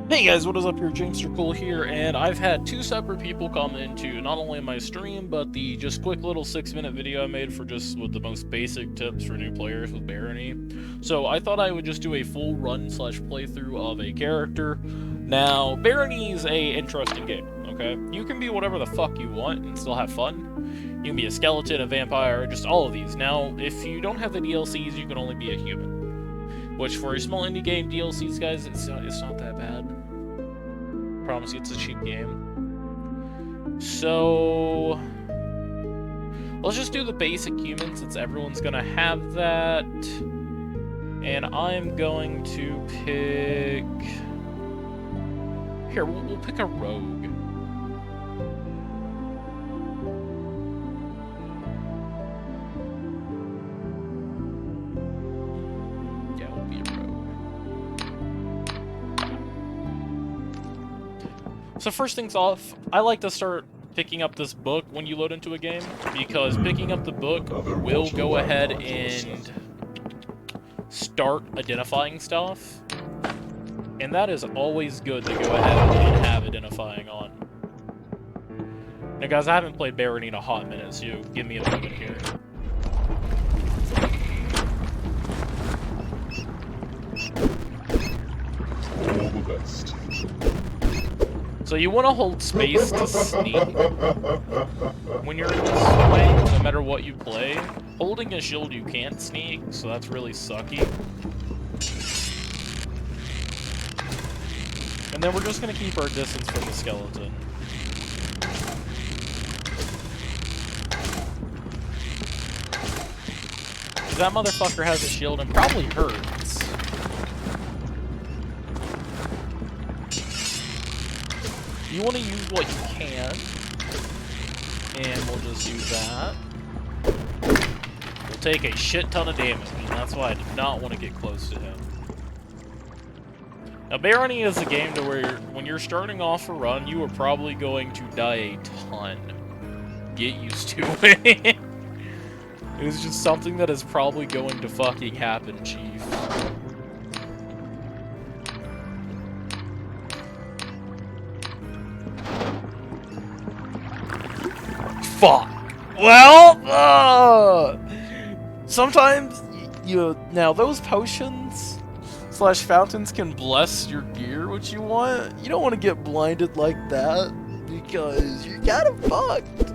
Hey guys, what is up here? Jamester Cool here, and I've had two separate people come into not only my stream, but the just quick little 6-minute video I made for just with the most basic tips for new players with Barony. So I thought I would just do a full run slash playthrough of a character. Now, Barony is a interesting game, okay? You can be whatever the fuck you want and still have fun. You can be a skeleton, a vampire, just all of these. Now, if you don't have the DLCs, you can only be a human. Which, for a small indie game, DLCs, guys, it's not that bad. Promise you it's a cheap game. So let's just do the basic human since everyone's gonna have that. And I'm going to pick... Here, we'll pick a rogue. Yeah, we'll be a rogue. So first things off, I like to start picking up this book when you load into a game, because picking up the book will go ahead and start identifying stuff, and that is always good to go ahead and have identifying on. Now guys, I haven't played Barony in a hot minute, so give me a moment here. All the best. So you want to hold space to sneak when you're in this way, no matter what you play. Holding a shield you can't sneak, so that's really sucky. And then we're just going to keep our distance from the skeleton. That motherfucker has a shield and probably hurts. You want to use what you can, and we'll just do that. We'll take a shit ton of damage, and that's why I did not want to get close to him. Now, Barony is a game to where, when you're starting off a run, you are probably going to die a ton. Get used to it. It's just something that is probably going to fucking happen, Chief. Fuck. Well, sometimes now those potions slash fountains can bless your gear, which you want. You don't want to get blinded like that because you're kind of fucked.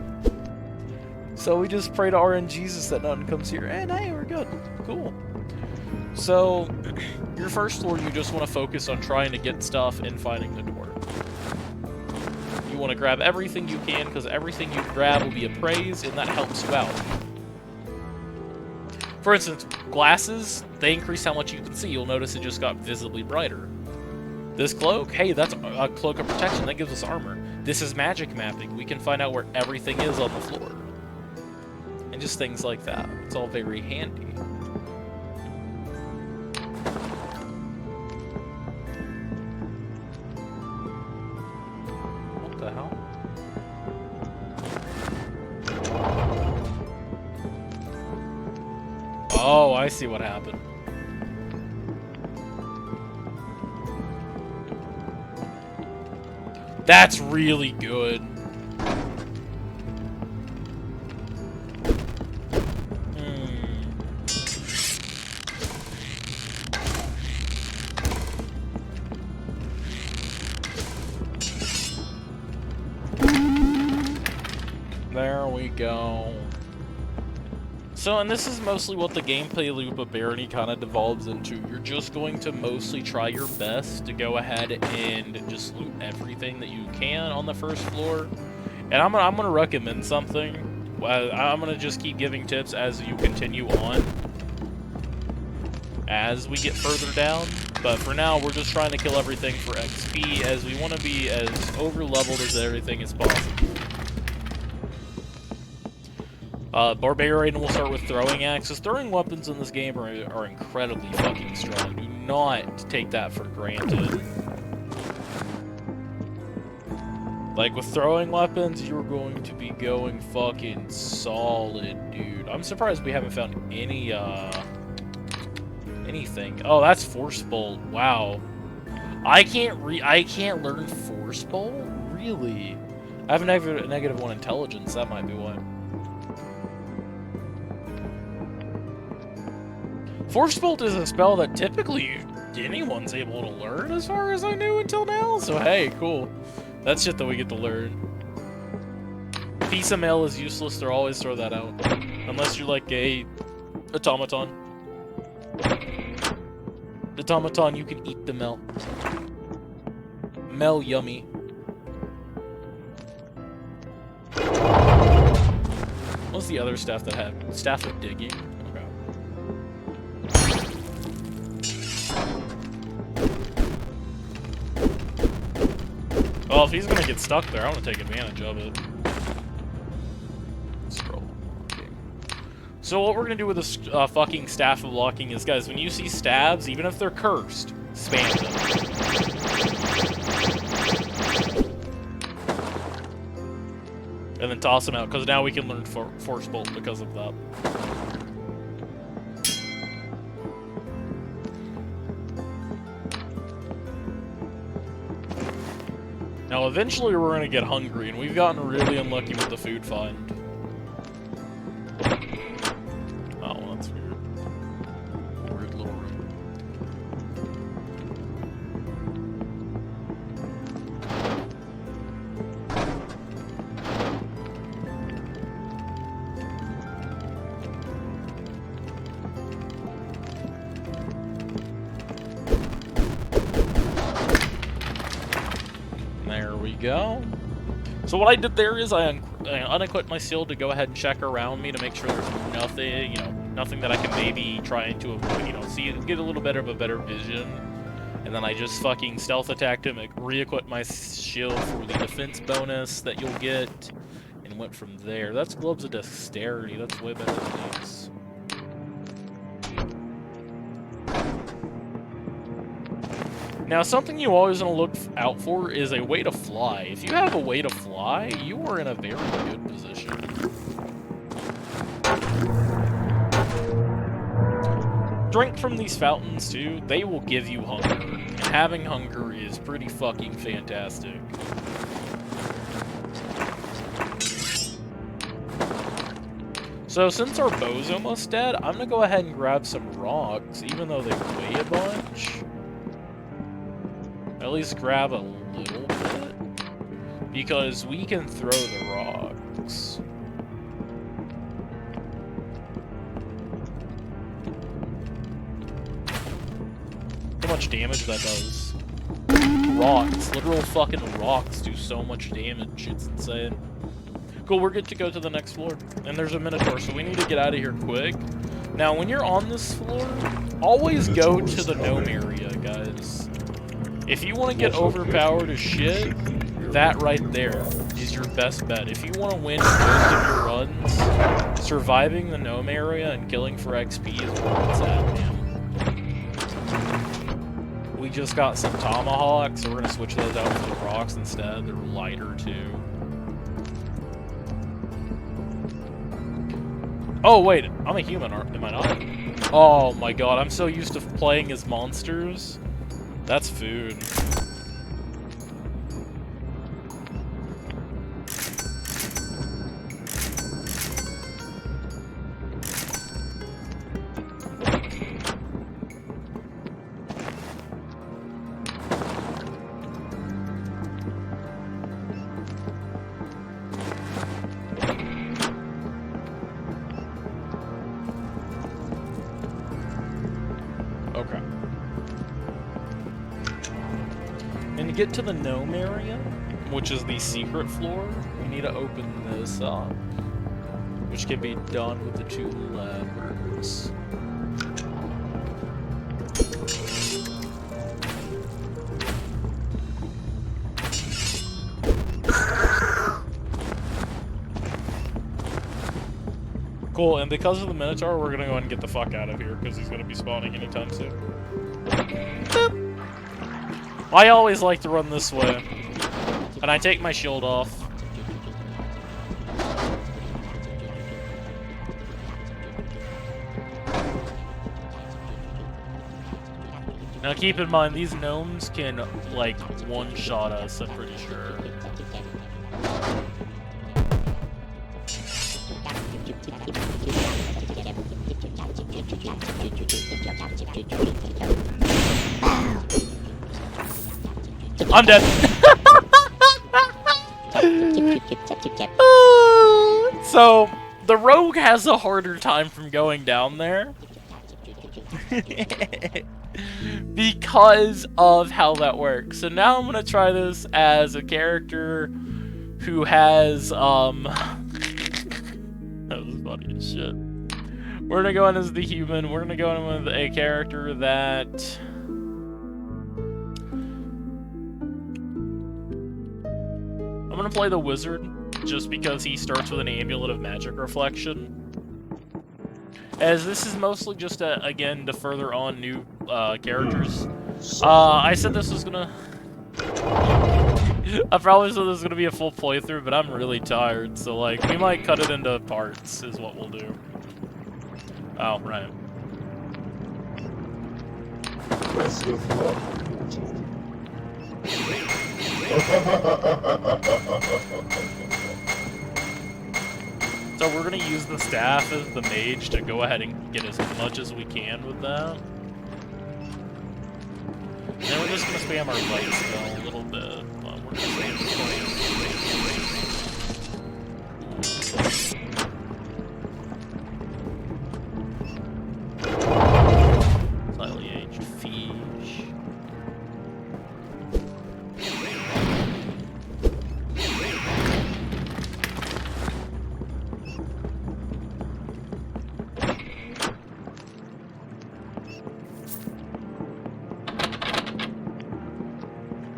So we just pray to RNGesus that nothing comes here, and hey, we're good. Cool. So your first floor, you just want to focus on trying to get stuff and finding the door. You want to grab everything you can, because everything you grab will be appraised, and that helps you out. For instance, glasses, they increase how much you can see. You'll notice it just got visibly brighter. This cloak, hey, that's a cloak of protection. That gives us armor. This is magic mapping. We can find out where everything is on the floor. And just things like that. It's all very handy. What the hell? Oh, I see what happened. That's really good. There we go. So, and this is mostly what the gameplay loop of Barony kind of devolves into. You're just going to mostly try your best to go ahead and just loot everything that you can on the first floor. And I'm gonna recommend something. I'm gonna just keep giving tips as you continue on, as we get further down. But for now, we're just trying to kill everything for XP, as we want to be as over-leveled as everything as possible. Barbarian will start with throwing axes. Throwing weapons in this game are incredibly fucking strong. Do not take that for granted. Like, with throwing weapons, you're going to be going fucking solid, dude. I'm surprised we haven't found any, anything. Oh, that's Force Bolt. Wow. I can't learn Force Bolt? Really? I have a negative 1 intelligence, that might be why. Force Bolt is a spell that typically anyone's able to learn as far as I knew until now, so hey, cool. That's shit that we get to learn. Piece of mail is useless, they'll always throw that out. Unless you're like a automaton. Automaton, you can eat the mail. Mail yummy. What's the other staff that had? Staff of digging? Okay. Well, if he's gonna get stuck there, I want to take advantage of it. Scroll. Okay. So what we're gonna do with this fucking staff of blocking is, guys, when you see stabs, even if they're cursed, spam them. And then toss them out, because now we can learn Force Bolt because of that. Now, eventually we're going to get hungry, and we've gotten really unlucky with the food find. Oh, well, that's weird. Weird little room. There we go. So what I did there is I unequipped my shield to go ahead and check around me to make sure there's nothing, you know, nothing that I can maybe try to avoid, you know, see, get a little bit of a better vision. And then I just fucking stealth attacked him, re-equipped my shield for the defense bonus that you'll get, and went from there. That's Gloves of Dexterity, that's way better than these. Now, something you always want to look out for is a way to fly. If you have a way to fly, you are in a very good position. Drink from these fountains, too. They will give you hunger. And having hunger is pretty fucking fantastic. So, since our bow's almost dead, I'm gonna go ahead and grab some rocks, even though they weigh a bunch. At least grab a little bit, because we can throw the rocks. How much damage that does. Rocks, literal fucking rocks do so much damage, it's insane. Cool, we're good to go to the next floor. And there's a Minotaur, so we need to get out of here quick. Now, when you're on this floor, always go to the gnome area, guys. If you want to get overpowered as shit, that right there is your best bet. If you want to win most of your runs, surviving the gnome area and killing for XP is where it's at, man. We just got some tomahawks, so we're going to switch those out for the rocks instead. They're lighter, too. Oh, wait, I'm a human, am I not? Oh my god, I'm so used to playing as monsters. That's food. Okay. And to get to the gnome area, which is the secret floor, we need to open this up, which can be done with the 2 levers. Cool, and because of the Minotaur, we're gonna go ahead and get the fuck out of here, because he's gonna be spawning anytime soon. Boop. I always like to run this way. And I take my shield off. Now keep in mind, these gnomes can, like, one-shot us, I'm pretty sure. I'm dead! So, the rogue has a harder time from going down there. Because of how that works. So now I'm gonna try this as a character who has, that was funny as shit. We're gonna go in as the human. We're gonna go in with a character that... I'm gonna play the wizard, just because he starts with an amulet of magic reflection. As this is mostly just, again, to further on new characters. I said this was gonna... I probably said this was gonna be a full playthrough, but I'm really tired, so, like, we might cut it into parts, is what we'll do. Oh, right. Best of luck, So we're gonna use the staff as the mage to go ahead and get as much as we can with that. And then we're just gonna spam our light spell a little bit. But we're gonna spam the slightly aged fish.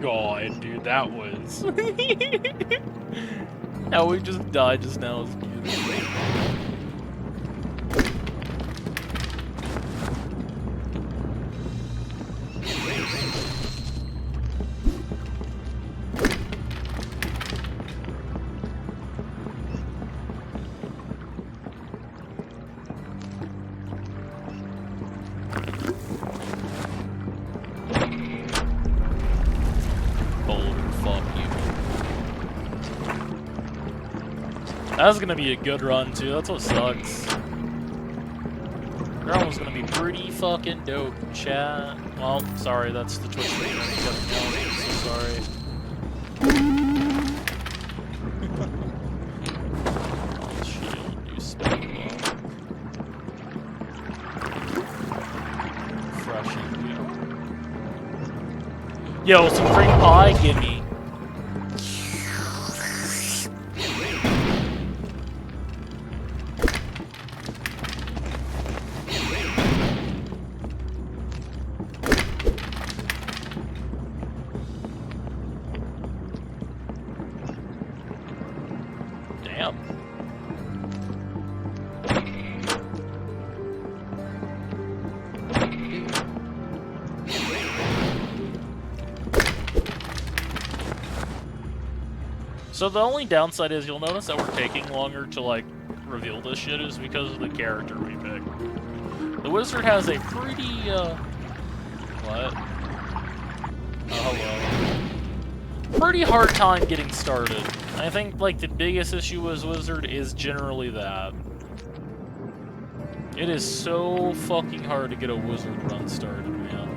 God, dude, that was... How we just died just now is beautiful. That's gonna be a good run too, that's what sucks. That one's gonna be pretty fucking dope, chat. Well, sorry, that's the Twitch stream. I'm so sorry. Shield, you spell block. Refreshing. Yo, some cream pie, gimme. So the only downside is you'll notice that we're taking longer to, like, reveal this shit is because of the character we picked. The wizard has a pretty, what? Oh, hello. Pretty hard time getting started. I think, like, the biggest issue with wizard is generally that. It is so fucking hard to get a wizard run started, man.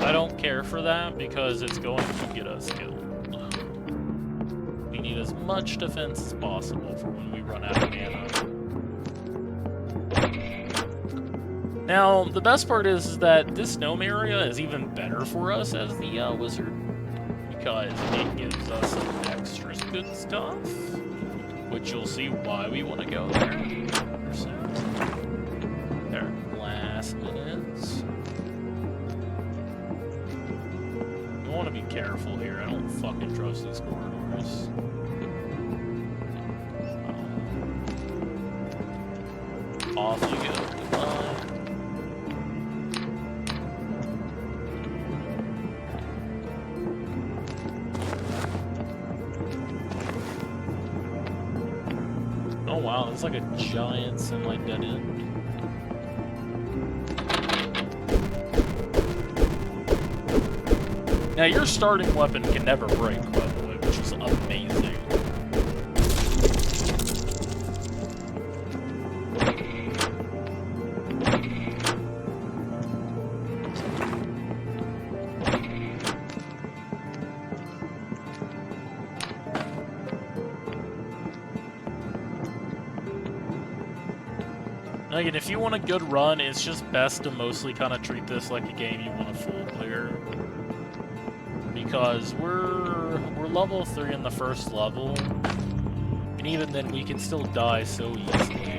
I don't care for that because it's going to get us killed. We need as much defense as possible for when we run out of mana. Now, the best part is that this gnome area is even better for us as the wizard. because it gives us some extra good stuff, which you'll see why we want to go there. There, last minutes. I want to be careful here. I don't fucking trust these corridors. Off you go. Goodbye. Oh wow, it's like a giant semi-dead end. Now your starting weapon can never break, by the way, which is amazing. Now again, if you want a good run, it's just best to mostly kind of treat this like a game you want to full clear. Because we're level 3 in the first level, and even then we can still die so easily.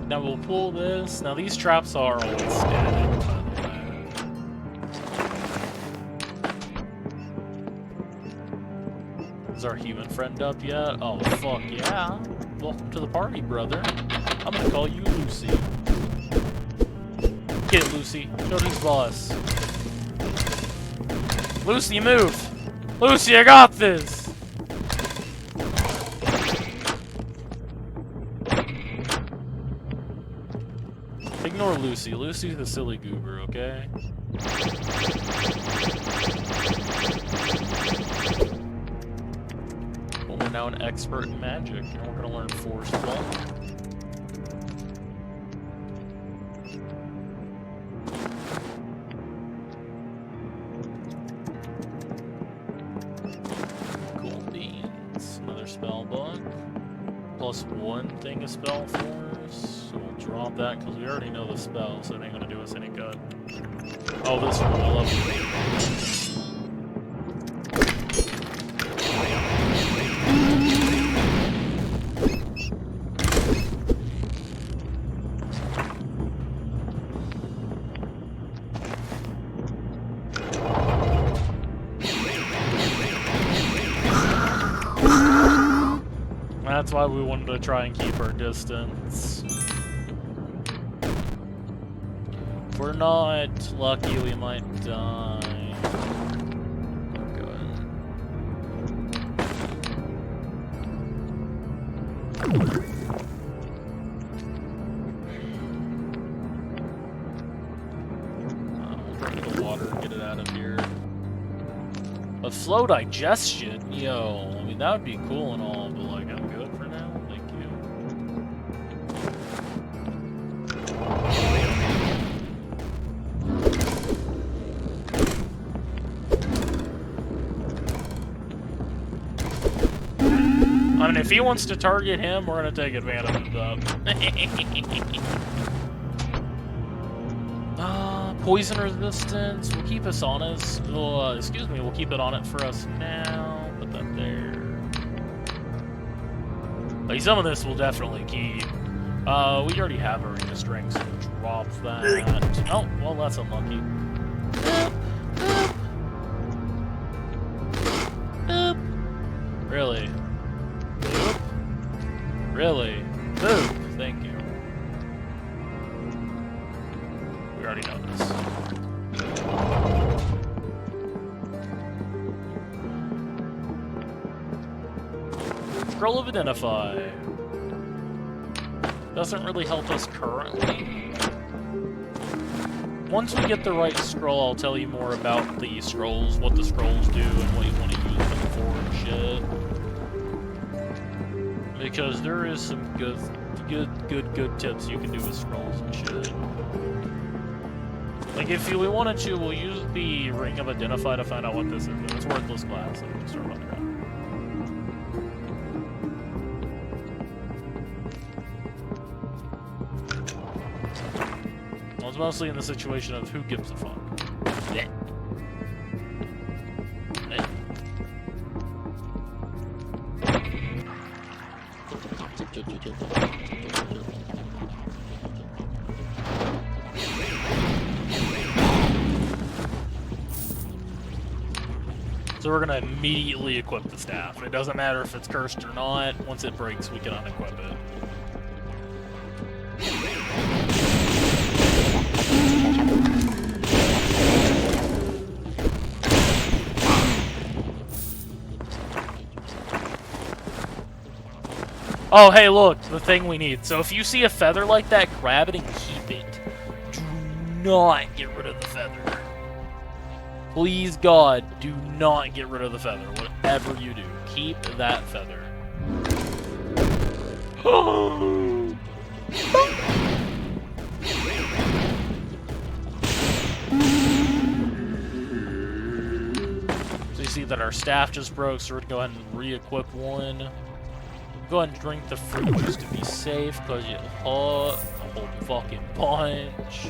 Now we'll pull this. Now these traps are always static, by the way. Is our human friend up yet? Oh, fuck yeah. Welcome to the party, brother. I'm gonna call you Lucy. Get it, Lucy. Show who's boss. Lucy, move! Lucy, I got this! Ignore Lucy. Lucy's the silly goober, okay? Well, we're now an expert in magic, and we're gonna learn Forceful. Cool beans. Another spell book. Plus 1 thing a spell for us. So we'll drop that because we already know the spell, so it ain't gonna do us any good. Oh, this one, I love it. That's why we wanted to try and keep our distance. If we're not lucky, we might die. Bring the water and get it out of here. But slow digestion, yo. I mean, that would be cool and all, but like, I'm good for now. Thank you. I mean, if he wants to target him, we're gonna take advantage of that. Poison resistance. We'll keep us on us. Excuse me. We'll keep it on it for us now. Put that there. Like, some of this we'll definitely keep. We already have our Arena Strength, so we'll drop that. Oh, well, that's unlucky. Really? Really? Boop! Thank you. We already know this. Scroll of Identify. Doesn't really help us currently. Once we get the right scroll, I'll tell you more about the scrolls, what the scrolls do, and what you want to use them for and shit. Because there is some good tips you can do with scrolls and shit. Like, if we wanted to, we'll use the Ring of Identify to find out what this is. It's worthless glass, so we can start running around. Well, it's mostly in the situation of who gives a fuck. Yeah. So we're gonna immediately equip the staff. It doesn't matter if it's cursed or not. Once it breaks, we can unequip it. Oh, hey, look, the thing we need. So if you see a feather like that, grab it and keep it. Do not get rid of the feather. Please, God, do not get rid of the feather. Whatever you do, keep that feather. So you see that our staff just broke, so we're gonna go ahead and re-equip one. Go ahead and drink the fruit just to be safe, because it's hot. A whole fucking bunch.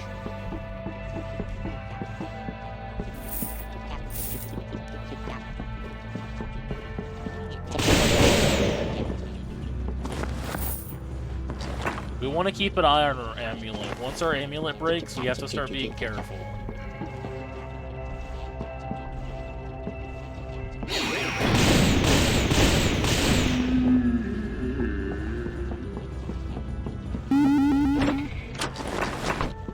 We want to keep an eye on our amulet. Once our amulet breaks, we have to start being careful.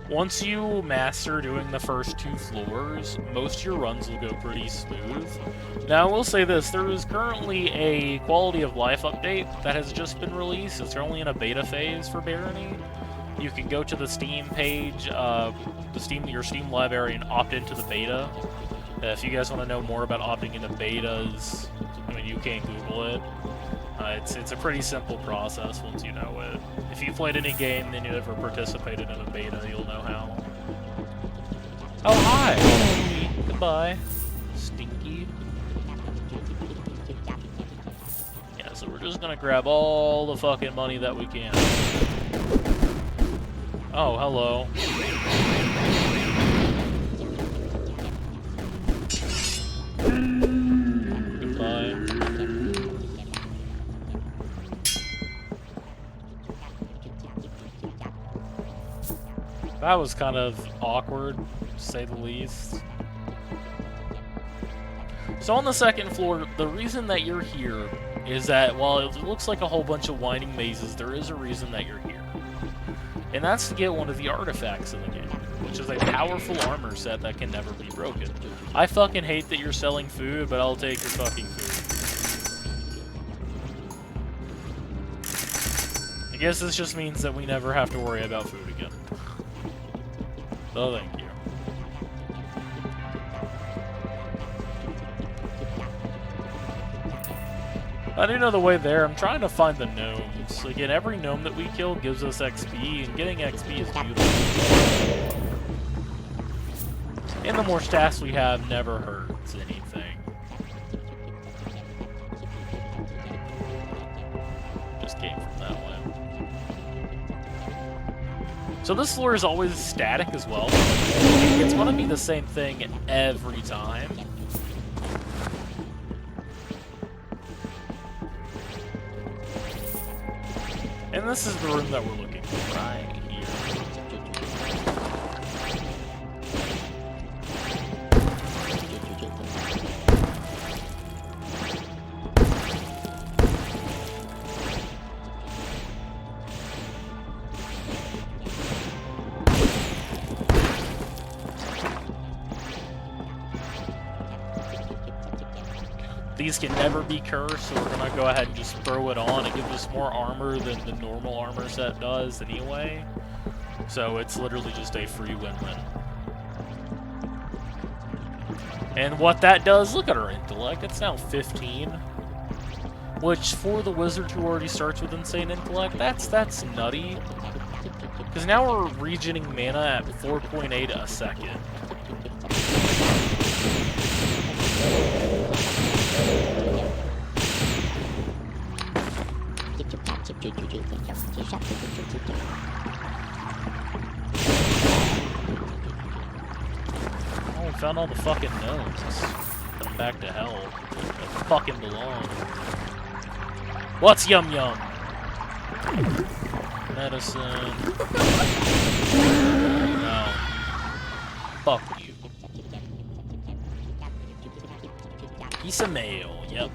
Once you master doing the first 2 floors, most of your runs will go pretty smooth. Now, I will say this, there is currently a quality of life update that has just been released. It's only in a beta phase for Barony. You can go to the Steam page, your Steam library, and opt into the beta. If you guys want to know more about opting into betas, I mean, you can Google it. It's a pretty simple process once you know it. If you played any game and you ever participated in a beta, you'll know how. Oh, hi! Goodbye. Stinky. Yeah, so we're just gonna grab all the fucking money that we can. Oh, hello. Goodbye. That was kind of awkward, to say the least. So on the second floor, the reason that you're here is that while it looks like a whole bunch of winding mazes, there is a reason that you're here. And that's to get one of the artifacts in the game, which is a powerful armor set that can never be broken. I fucking hate that you're selling food, but I'll take your fucking food. I guess this just means that we never have to worry about food again. So thank you. I do know the way there. I'm trying to find the gnomes. Again, every gnome that we kill gives us XP, and getting XP is beautiful. And the more stats we have never hurts anything. Just came from that way. So this floor is always static as well. It's going to be the same thing every time. And this is the room that we're looking for, right here. these can never be cursed, so we're gonna go ahead and just throw it on. It gives us more armor than the normal armor set does anyway. So it's literally just a free win-win. And what that does, look at our intellect, it's now 15. Which, for the wizard who already starts with insane intellect, that's nutty. Because now we're regening mana at 4.8 a second. Oh, we found all the fucking gnomes. Put them back to hell. They fucking belong. What's yum yum? Medicine. No. Fuck you. Piece of mail, yep.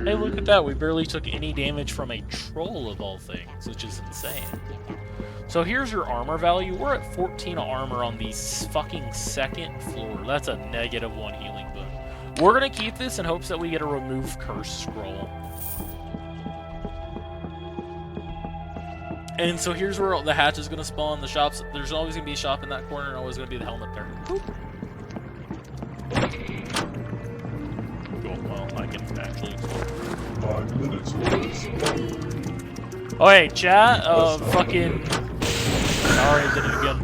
Hey, look at that, we barely took any damage from a troll of all things, which is insane. So here's your armor value. We're at 14 armor on the fucking second floor. That's a -1 healing boon. We're gonna keep this in hopes that we get a remove curse scroll. And so here's where the hatch is gonna spawn. The shops, there's always gonna be a shop in that corner, and always gonna be the helmet there. Boop. Cool, well, I can actually... 5 minutes was. Oh, hey, chat, fucking... Sorry, I did it again.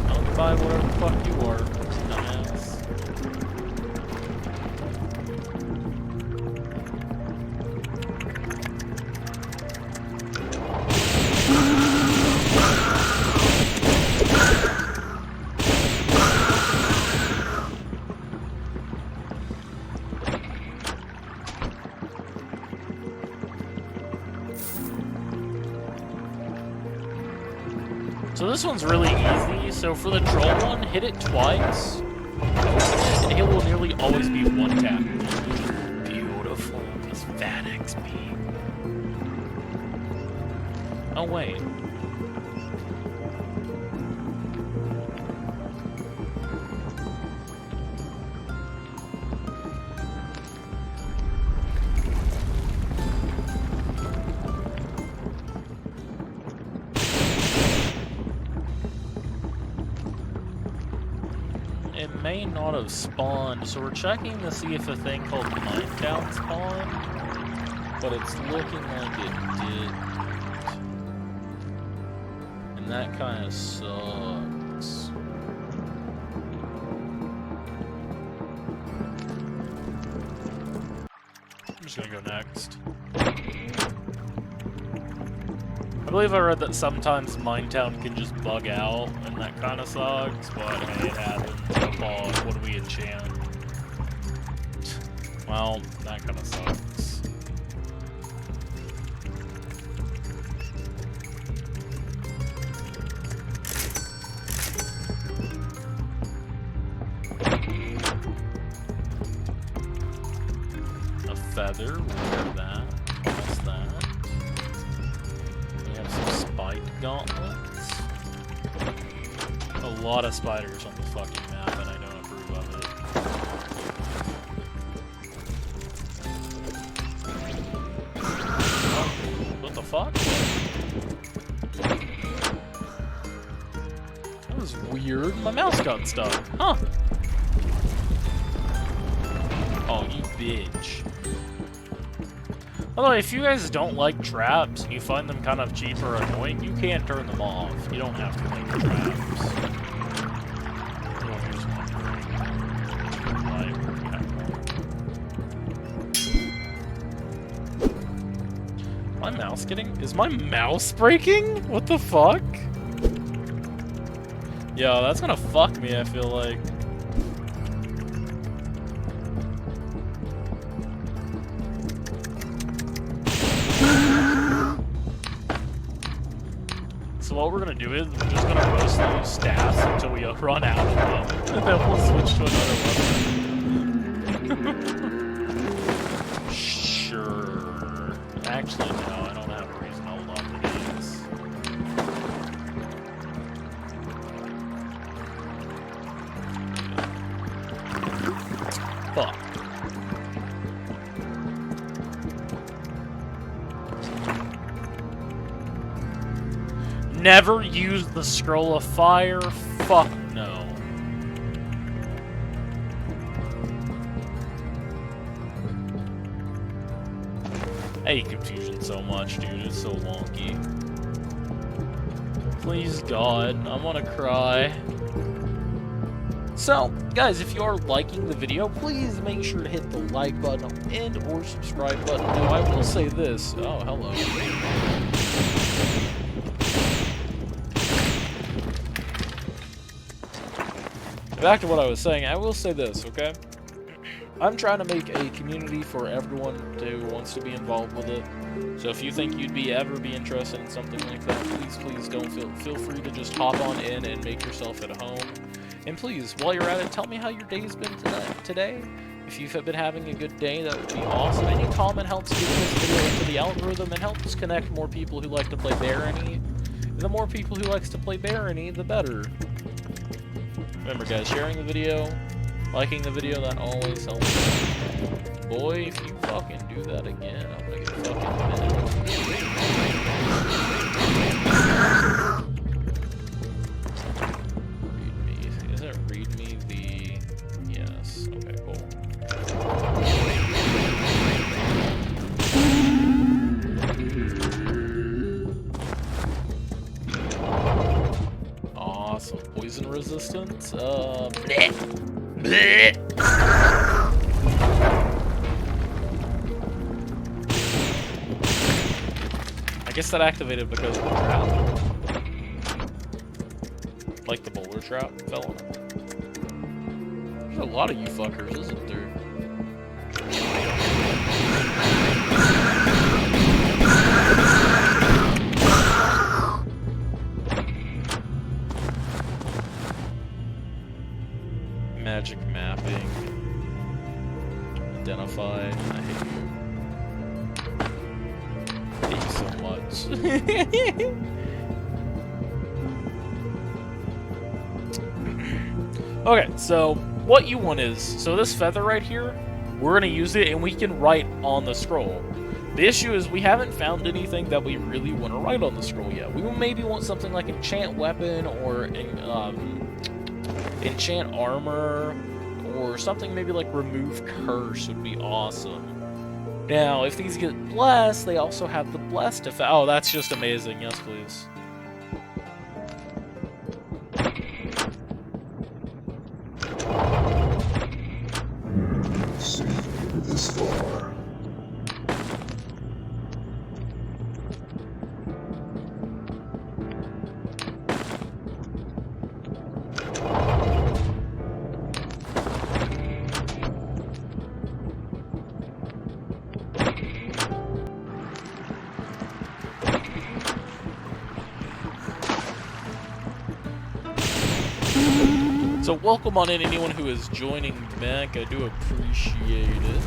I'll buy whatever the fuck you are, dumbass. So this one's really easy. So for the troll one, hit it twice, open it, and it will nearly always be one tap. Beautiful. This fat XP. Oh wait. It may not have spawned, so we're checking to see if a thing called Minedown spawned, but it's looking like it did. And that kind of sucks. I'm just gonna go next. I believe I read that sometimes Minetown can just bug out, and that kind of sucks, but hey, it happens. No pause. What do we enchant? Well, that kind of sucks. A feather, we'll wear that. What's that? We have some spiked gauntlets. A lot of spiders on the fucking map, and I don't approve of it. Oh, what the fuck? That was weird. My mouse got stuck. Huh. Oh, you bitch. Although, if you guys don't like traps and you find them kind of cheap or annoying, you can turn them off. You don't have to make traps. Oh, here's one. My mouse getting... Is my mouse breaking? What the fuck? Yo, that's gonna fuck me, I feel like. So what we're gonna do is we're just gonna mostly use staffs until we run out of them, and then we'll switch to another weapon. Sure. Actually, no, I don't have a reason to hold on to these. Fuck. Never use the scroll of fire? Fuck no. I hate confusion so much, dude. It's so wonky. Please, God. I wanna cry. So, guys, if you are liking the video, please make sure to hit the like button and or subscribe button. Now, I will say this. Oh, hello. Back to what I was saying, I will say this, okay? I'm trying to make a community for everyone who wants to be involved with it. So if you think you'd ever be interested in something like that, please don't feel free to just hop on in and make yourself at home. And please, while you're at it, tell me how your day's been today. If you've been having a good day, that would be awesome. Any comment helps get this video into the algorithm and helps connect more people who like to play Barony. The more people who likes to play Barony, the better. Remember, guys, sharing the video, liking the video, that always helps. Boy, if you fucking do that again, I'm gonna get fucking mad. Read me. Is it read me the... Yes. Okay, cool. Awesome. Poison resistance? Bleh. Bleh. I guess that activated because of the trap. Like the boulder trap fell on it. There's a lot of you fuckers, isn't there? Magic mapping. Identify. I hate you. I hate you so much. Okay, so what you want is, so this feather right here, we're gonna use it and we can write on the scroll. The issue is we haven't found anything that we really want to write on the scroll yet. We maybe want something like enchant weapon or enchant armor, or something maybe like remove curse would be awesome. Now, if these get blessed, they also have the blessed effect. Oh, that's just amazing. Yes, please. See this far. So welcome on in anyone who is joining back. I do appreciate it.